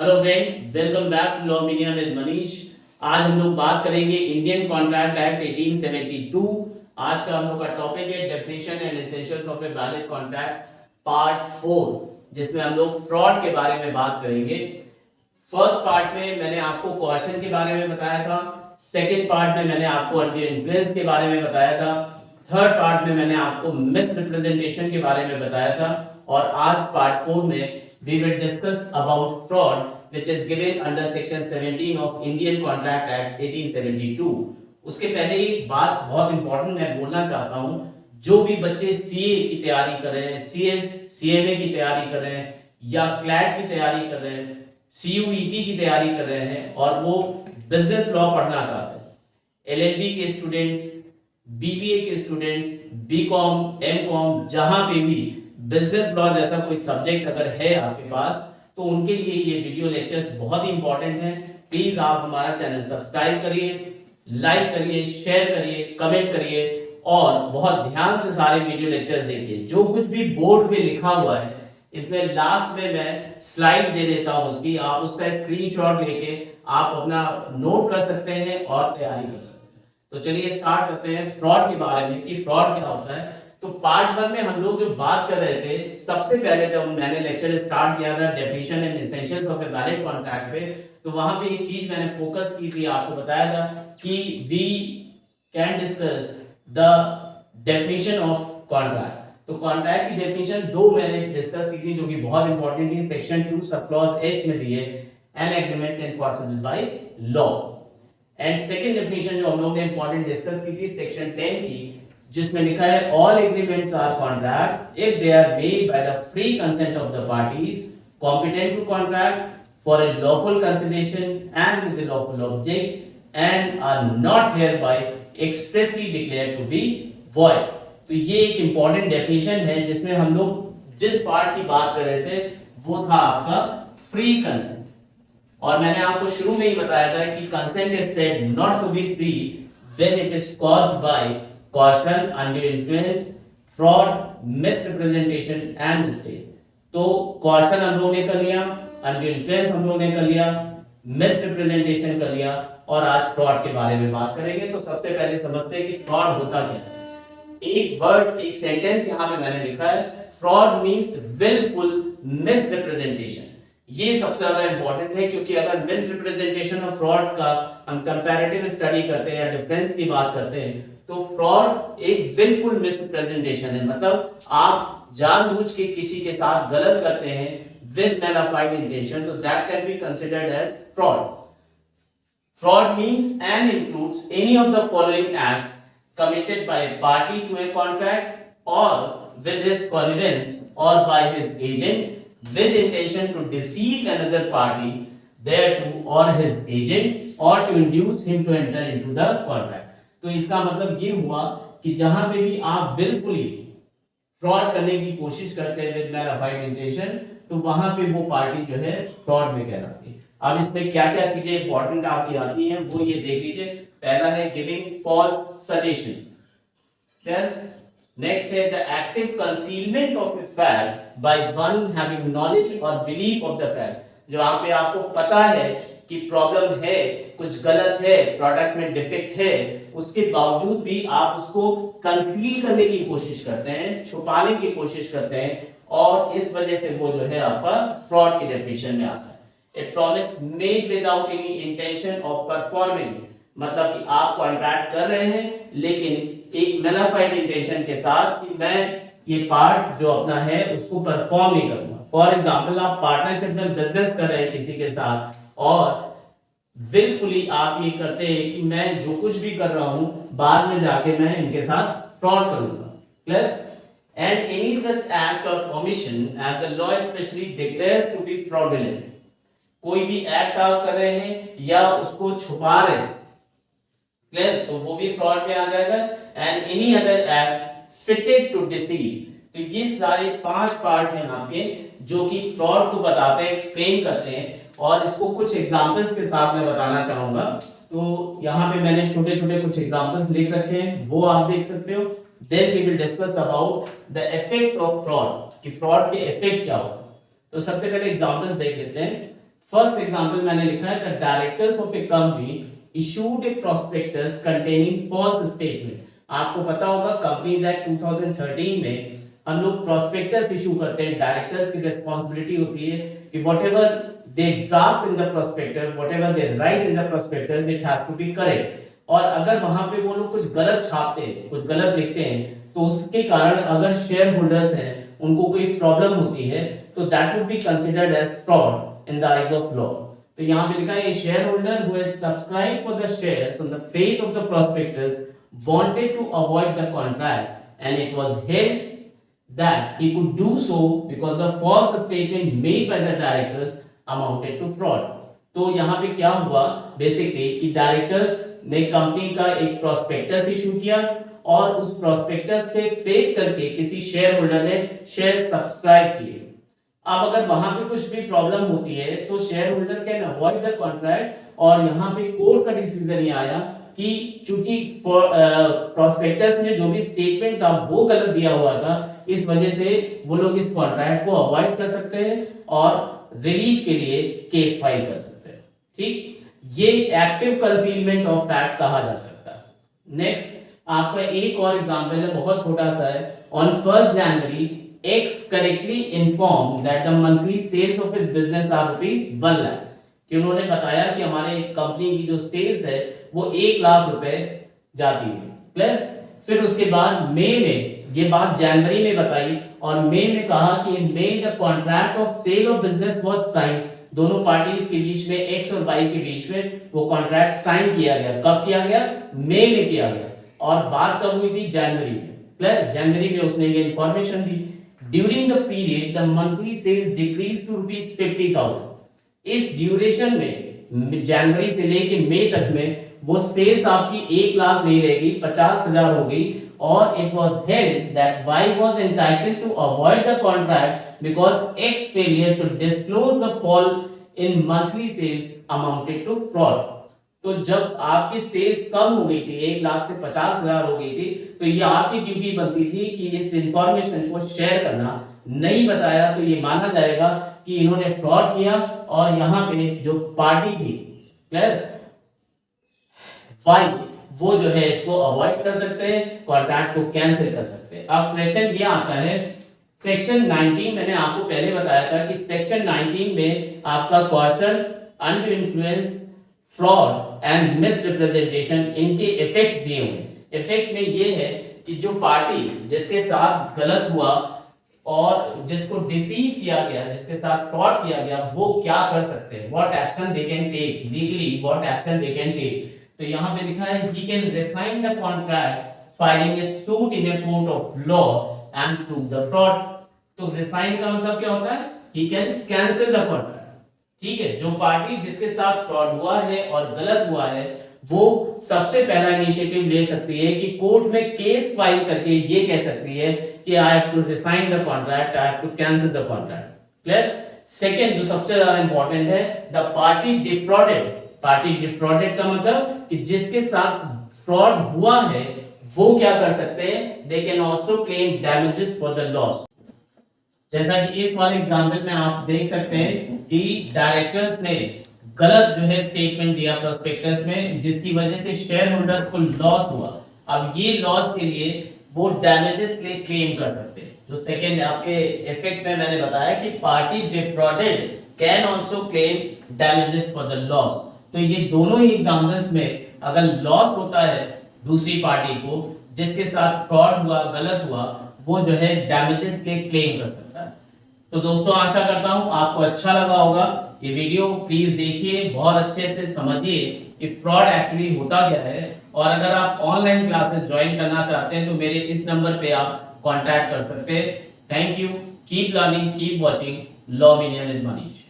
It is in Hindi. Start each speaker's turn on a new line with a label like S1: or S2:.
S1: Hello friends, welcome back to law media with Manish. आज हम लोग बात करेंगे इंडियन कॉन्ट्रैक्ट एक्ट 1872। आज का हम लोग का टॉपिक है definition and essentials of a valid contract part 4, जिसमें हम लोग फ्रॉड के बारे में बात करेंगे। फर्स्ट पार्ट में मैंने आपको कॉशन के बारे में बताया था, सेकेंड पार्ट में मैंने आपको अंडर इन्फ्लुएंस के बारे में बताया था, थर्ड पार्ट में मैंने आपको मिस रिप्रेजेंटेशन के बारे में बताया था, और आज पार्ट 4 में we will discuss about fraud which is given under section 17 of Indian Contract Act 1872। उसके पहले एक बात बहुत इंपॉर्टेंट मैं बोलना चाहता हूं, जो भी बच्चे सीए की तैयारी कर रहे हैं, सीएमए की तैयारी कर रहे हैं, या क्लैट की तैयारी कर रहे हैं, सीयूईटी की तैयारी कर रहे हैं और वो बिजनेस लॉ पढ़ना चाहते हैं, एलएलबी के स्टूडेंट्स, बीबीए के स्टूडेंट्स, बीकॉम, एमकॉम, जहां पे भी बिजनेस लॉ जैसा कोई सब्जेक्ट अगर है आपके पास, तो उनके लिए ये वीडियो लेक्चर्स बहुत ही इंपॉर्टेंट हैं। प्लीज आप हमारा चैनल सब्सक्राइब करिए, लाइक करिए, शेयर करिए, कमेंट करिए और बहुत ध्यान से सारे वीडियो लेक्चर्स देखिए। जो कुछ भी बोर्ड में लिखा हुआ है, इसमें लास्ट में मैं स्लाइड दे देता हूं उसकी, आप उसका स्क्रीनशॉट लेके आप अपना नोट कर सकते हैं और तैयारी कर सकते हैं। तो चलिए स्टार्ट करते हैं फ्रॉड के बारे में कि फ्रॉड क्या होता है। तो पार्ट 1 में हम लोग जो बात कर रहे थे, सबसे पहले जब मैंने लेक्चर स्टार्ट किया था definition and essentials of a valid contract पे, तो वहां पे एक चीज मैंने फोकस की थी, आपको बताया था कि we can discuss the definition of contract. तो कॉन्ट्रैक्ट की डेफिनेशन दो मैंने डिस्कस की थी, जो कि बहुत इंपॉर्टेंट थी। सेक्शन 2 सब क्लॉज एच में दी है, an agreement enforceable by law. And second definition जो हम लोग ने इंपॉर्टेंट डिस्कस की थी सेक्शन 10 की, जिसमें लिखा है all agreements are contract if they are made by the free consent of the parties competent to contract for a lawful consideration and with a lawful object and are not hereby expressly declared to be void. तो ये एक इंपॉर्टेंट डेफिनेशन है, जिसमें हम लोग जिस पार्ट की बात कर रहे थे वो था आपका फ्री कंसेंट। और मैंने आपको शुरू में ही बताया था कि consent is said not to be free when it is caused by caution, undue influence, fraud, misrepresentation and mistake। तो caution हम लोग ने कर लिया, undue influence हम लोग ने कर लिया, misrepresentation कर लिया, और आज fraud के बारे में बात करेंगे। तो सबसे पहले समझते हैं कि fraud होता क्या है। एक वर्ड, एक सेंटेंस यहाँ पे मैंने लिखा है, fraud means willful misrepresentation। ये सबसे ज्यादा इंपॉर्टेंट है, क्योंकि अगर मिसरिप्रेजेंटेशन और फ्रॉड का हम कंपैरेटिव स्टडी करते हैं या डिफरेंस की बात करते हैं, तो फ्रॉड एक विलफुल मिसरिप्रेजेंटेशन है, मतलब आप जानबूझ के किसी के साथ गलत करते हैं विद मैलिफाइड इंटेंशन, तो that can be considered as fraud. Fraud means and includes any of the following acts committed by a party to a contract or with his connivance or by his agent with intention to deceive another party thereto or his agent or to induce him to enter into the contract। तो इसका मतलब ये हुआ कि जहां पे भी आप विलफुली फ्रॉड करने की कोशिश करते हैं विद मैलिफाइड इंटेंशन, तो वहां पे वो पार्टी जो है फ्रॉड में कहलाती है। अब इसमें क्या क्या चीजें इंपॉर्टेंट आपकी आती हैं वो ये देख लीजिए। पहला है giving false suggestions, then next है the active concealment of a fact by one having knowledge or belief of the fact. जो यहाँ पे आपको पता है कि प्रॉब्लम है, कुछ गलत है, प्रोडक्ट में डिफेक्ट है, उसके बावजूद भी आप उसको कंसील करने की कोशिश करते हैं, छुपाने की कोशिश करते हैं, और इस वजह से वो जो है आपका फ्रॉड की डेफिनेशन में आता है। ए promise made without any intention of performing, मतलब कि आप कॉन्ट्रैक्ट कर रहे हैं लेकिन एक मैलिफाइड इंटेंशन के साथ कि मैं ये पार्ट जो अपना है उसको परफॉर्म नहीं करूंगा। फॉर एग्जांपल, आप पार्टनरशिप में बिजनेस कर रहे हैं किसी के साथ और विलफुली आप ये करते हैं कि मैं जो कुछ भी कर रहा हूं बाद में जाके मैं इनके साथ फ्रॉड करूंगा। Clear? And any such act or omission as the law specially declares to be fraudulent. कोई भी एक्ट आप कर रहे हैं या उसको छुपा रहे हैं, क्लियर, तो वो भी फ्रॉड में आ जाएगा। And any other act fitted to deceive. तो ये सारे 5 पार्ट हैं आपके जो कि फ्रॉड को बताते हैं, एक्सप्लेन करते हैं, और इसको कुछ एग्जांपल्स के साथ मैं बताना चाहूंगा। तो यहाँ पे मैंने छोटे छोटे कुछ एग्जांपल्स लिख रखे हैं, वो आप देख सकते हो। Then we will discuss about the effects of fraud, कि फ्रॉड के इफेक्ट क्या होगा। तो सबसे पहले एग्जांपल्स देख लेते हैं। फर्स्ट एग्जांपल मैंने लिखा है the directors of a company issued a prospectus containing false statement. आपको पता होगा कंपनीज एक्ट 2013 में हम लोग प्रोस्पेक्टस इशू करते हैं, डायरेक्टर्स की रिस्पांसिबिलिटी होती है कि whatever they draft in the prospectus, whatever they write in the prospectus, it has to be correct. और अगर वहां पे वो लोग कुछ गलत छापते हैं, कुछ गलत लिखते हैं, तो उसके कारण अगर शेयर होल्डर्स हैं उनको कोई प्रॉब्लम होती है तो that would be considered as fraud in the eyes of law. तो यहाँ पे लिखा है a share holder who has subscribed for the shares on the faith of the prospectus wanted to avoid the contract and it was held that he could do so because the false statement made by the directors amounted to fraud। तो यहाँ पे क्या हुआ बेसिकली कि डायरेक्टर्स ने कंपनी का एक प्रोस्पेक्टस इशू किया और उस प्रोस्पेक्टस पे फेक करके किसी शेयर होल्डर ने शेयर सब्सक्राइब किए। अब अगर वहां पे कुछ भी प्रॉब्लम होती है तो share holder can avoid the contract, और यहाँ पे कोर्ट का डिसीजन ये आया कि चूंकि प्रोस्पेक्टस में जो भी स्टेटमेंट था वो गलत दिया हुआ था, इस वजह से वो लोग इस कॉन्ट्रैक्ट को अवॉइड कर सकते हैं और रिलीफ के लिए केस फाइल कर सकते हैं। ठीक, ये एक्टिव कंसीलमेंट ऑफ फैक्ट कहा जा सकता है। नेक्स्ट आपका एक और एग्जांपल है, बहुत छोटा सा है। On 1 January X correctly informed that the monthly sales of his business are ₹1 lakh, कि उन्होंने बताया कि हमारे कंपनी की जो सेल्स है वो 1 लाख रुपए जाती है। क्लियर? फिर उसके बाद मई में ये बात जनवरी में बताई और मई में कहा कि in May the contract of sale of business was signed. दोनों पार्टीज के बीच में, X और Y के बीच में वो कॉन्ट्रैक्ट साइन किया गया। कब किया गया? मई में किया गया। और बात कब हुई थी? जनवरी में। क्लियर? जनवरी में उसने ये इंफॉर्मेशन दी। During the period the monthly sales decrease to ₹50,000। इस ड्यूरेशन में जनवरी से लेके मई तक में वो सेल्स आपकी 1 लाख नहीं रहेगी, 50,000 हो गई। और it was held that Y was entitled to avoid the contract because X failure to disclose the fall in monthly sales amounted to fraud. तो जब आपकी सेल्स कम हो गई थी, 1 लाख से 50,000 हो गई थी, तो ये आपकी ड्यूटी बनती थी कि इस इंफॉर्मेशन को शेयर करना। नहीं बताया तो ये माना जाएगा कि इन्होंने फ्रॉड किया और यहाँ पे जो पार्टी थी, क्लियर, वाई, वो जो है इसको अवॉइड कर सकते हैं, कॉन्ट्रैक्ट को कैंसिल कर सकते हैं। अब क्वेश्चन ये आता है सेक्शन 19, मैंने आपको पहले बताया था कि सेक्शन 19 में आपका question under influence, fraud and misrepresentation, इनके इफेक्ट्स दिए हुए। इफेक्ट में ये है कि जो पार्टी जिसके साथ गलत हुआ और जिसको डिसीव किया गया, जिसके साथ फ्रॉड किया गया, वो क्या कर सकते हैं, what action they can take legally, what action they can take. तो यहाँ पे लिखा है he can resign the contract filing a suit in a court of law and prove the fraud। तो resign का मतलब क्या होता है? he can cancel the contract। ठीक है, जो पार्टी जिसके साथ फ्रॉड हुआ है और गलत हुआ है वो सबसे पहला इनिशिएटिव ले सकती है कि कोर्ट में केस फाइल करके ये कह सकती है कि I have to resign the contract, I have to cancel the contract. Clear? Second जो सबसे ज्यादा इंपॉर्टेंट है, the party defrauded. Party defrauded का मतलब कि जिसके साथ फ्रॉड हुआ है वो क्या कर सकते हैं? They can also claim damages for the loss. जैसा कि इस वाले एग्जांपल में आप देख सकते हैं कि डायरेक्टर्स ने गलत जो है स्टेटमेंट दिया प्रोस्पेक्टस में, जिसकी वजह से शेयर होल्डर्स को लॉस हुआ। अब ये लॉस के लिए वो डैमेजेस के लिए क्लेम कर सकते हैं। जो सेकंड आपके इफेक्ट में मैंने बताया कि party defrauded can also claim damages for the loss. तो ये दोनों ही एग्जांपल्स में अगर लॉस होता है दूसरी पार्टी को, जिसके साथ फ्रॉड हुआ, गलत हुआ, वो जो है डैमेजेस के क्लेम कर सकता है। तो दोस्तों आशा करता हूं आपको अच्छा लगा होगा ये वीडियो। प्लीज देखिए, बहुत अच्छे से समझिए कि फ्रॉड एक्चुअली होता क्या है। और अगर आप ऑनलाइन क्लासेस ज्वाइन करना चाहते हैं तो मेरे इस नंबर पे आप कांटेक्ट कर सकते हैं। Thank you, keep learning, keep watching law mania with Manish.